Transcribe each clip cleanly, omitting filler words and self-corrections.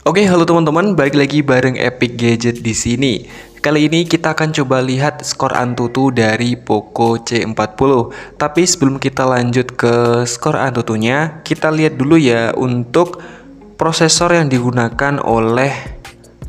Oke, halo teman-teman, balik lagi bareng Epic Gadget di sini. Kali ini kita akan coba lihat skor Antutu dari Poco C40. Tapi sebelum kita lanjut ke skor Antutunya, kita lihat dulu ya untuk prosesor yang digunakan oleh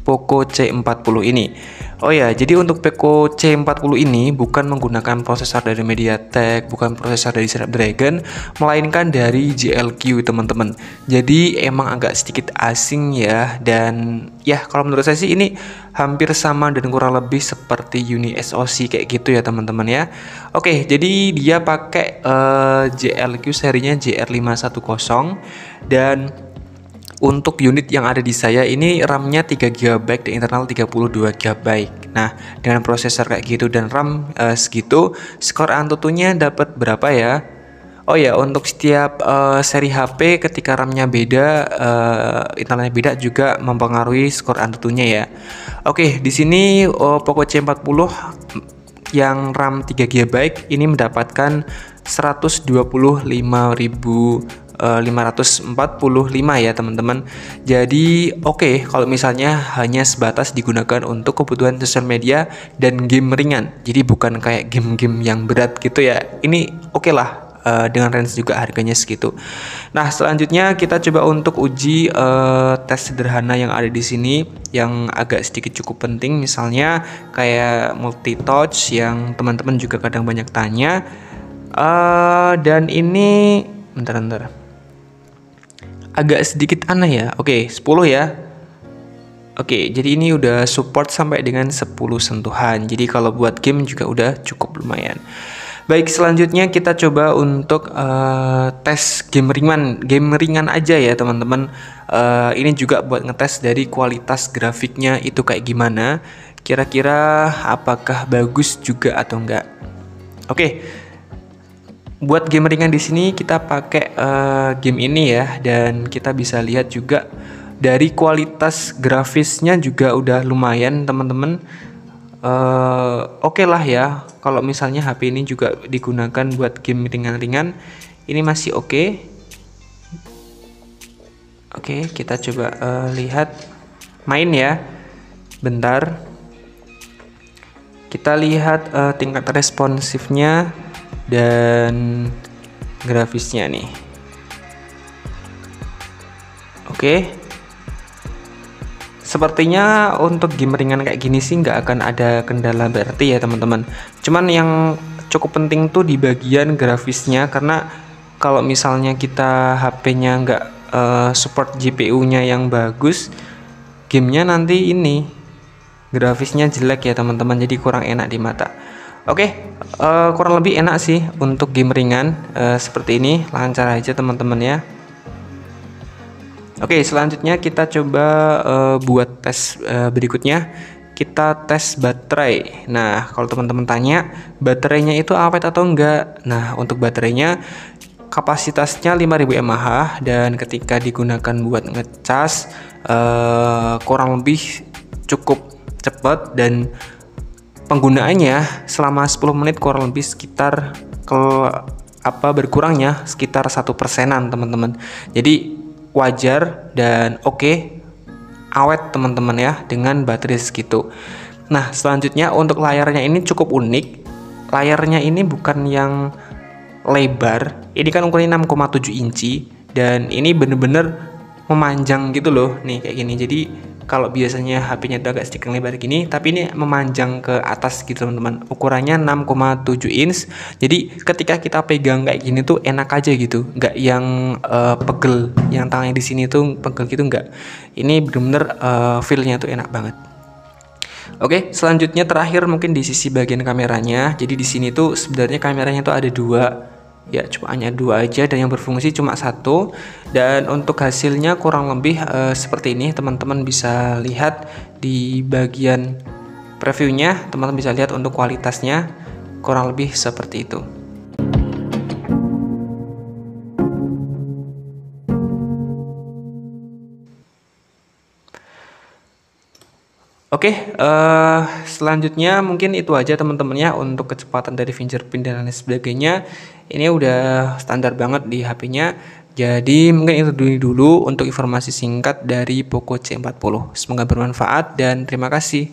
Poco C40 ini. Oh ya, jadi untuk Poco C40 ini bukan menggunakan prosesor dari MediaTek, bukan prosesor dari Snapdragon, melainkan dari JLQ teman-teman. Jadi emang agak sedikit asing ya, dan ya kalau menurut saya sih ini hampir sama dan kurang lebih seperti Uni SoC kayak gitu ya teman-teman ya. Oke, jadi dia pakai JLQ serinya JR510 dan untuk unit yang ada di saya ini RAM-nya 3 GB dan internal 32 GB. Nah, dengan prosesor kayak gitu dan RAM segitu, skor Antutunya dapat berapa ya? Oh ya, untuk setiap seri HP ketika RAM-nya beda, internalnya beda juga mempengaruhi skor Antutunya ya. Oke, di sini Poco C40 yang RAM 3 GB ini mendapatkan 125.545 ya teman-teman. Jadi oke, kalau misalnya hanya sebatas digunakan untuk kebutuhan sosial media dan game ringan, jadi bukan kayak game-game yang berat gitu ya, ini oke lah. Dengan range juga harganya segitu. Nah, selanjutnya kita coba untuk uji tes sederhana yang ada di sini yang agak sedikit cukup penting, misalnya kayak multi touch yang teman-teman juga kadang banyak tanya. Dan ini bentar. Agak sedikit aneh ya. Oke, 10 ya. Oke, jadi ini udah support sampai dengan 10 sentuhan. Jadi kalau buat game juga udah cukup lumayan. Baik, selanjutnya kita coba untuk tes game ringan aja ya teman-teman. Ini juga buat ngetes dari kualitas grafiknya itu kayak gimana. Kira-kira apakah bagus juga atau enggak. Oke. Buat game ringan di sini kita pakai game ini ya, dan kita bisa lihat juga dari kualitas grafisnya juga udah lumayan teman-teman. Oke lah ya, kalau misalnya HP ini juga digunakan buat game ringan-ringan, ini masih oke. Oke, kita coba lihat main ya. Bentar. Kita lihat tingkat responsifnya dan grafisnya nih. Oke. Sepertinya untuk game ringan kayak gini sih nggak akan ada kendala berarti ya teman-teman. Cuman yang cukup penting tuh di bagian grafisnya, karena kalau misalnya kita HP-nya nggak support GPU-nya yang bagus, gamenya nanti ini grafisnya jelek ya teman-teman, jadi kurang enak di mata. Oke, kurang lebih enak sih untuk game ringan seperti ini, lancar aja teman-teman ya. Oke, selanjutnya kita coba buat tes berikutnya. Kita tes baterai. Nah, kalau teman-teman tanya baterainya itu awet atau enggak? Nah, untuk baterainya kapasitasnya 5000 mAh dan ketika digunakan buat ngecas kurang lebih cukup cepat, dan penggunaannya selama 10 menit kurang lebih sekitar berkurangnya sekitar 1%-an teman-teman. Jadi wajar dan oke, awet teman-teman ya dengan baterai segitu. Nah, selanjutnya untuk layarnya ini cukup unik. Layarnya ini bukan yang lebar, ini kan ukurannya 6,7 inci dan ini bener-bener memanjang gitu loh nih kayak gini. Jadi kalau biasanya HP-nya itu agak sedikit lebar gini, tapi ini memanjang ke atas gitu teman-teman. Ukurannya 6,7 inch. Jadi ketika kita pegang kayak gini tuh enak aja gitu, nggak yang pegel, yang tangannya di sini tuh pegel gitu, nggak. Ini bener-bener feel-nya tuh enak banget. Oke, selanjutnya terakhir mungkin di sisi bagian kameranya. Jadi di sini tuh sebenarnya kameranya tuh ada dua. Ya, cuma hanya dua aja, dan yang berfungsi cuma satu. Dan untuk hasilnya kurang lebih seperti ini, teman-teman bisa lihat di bagian previewnya. Teman-teman bisa lihat untuk kualitasnya kurang lebih seperti itu. Oke, selanjutnya mungkin itu aja teman-teman ya untuk kecepatan dari fingerprint dan lain sebagainya. Ini udah standar banget di HP-nya. Jadi mungkin itu dulu untuk informasi singkat dari Poco C40. Semoga bermanfaat dan terima kasih.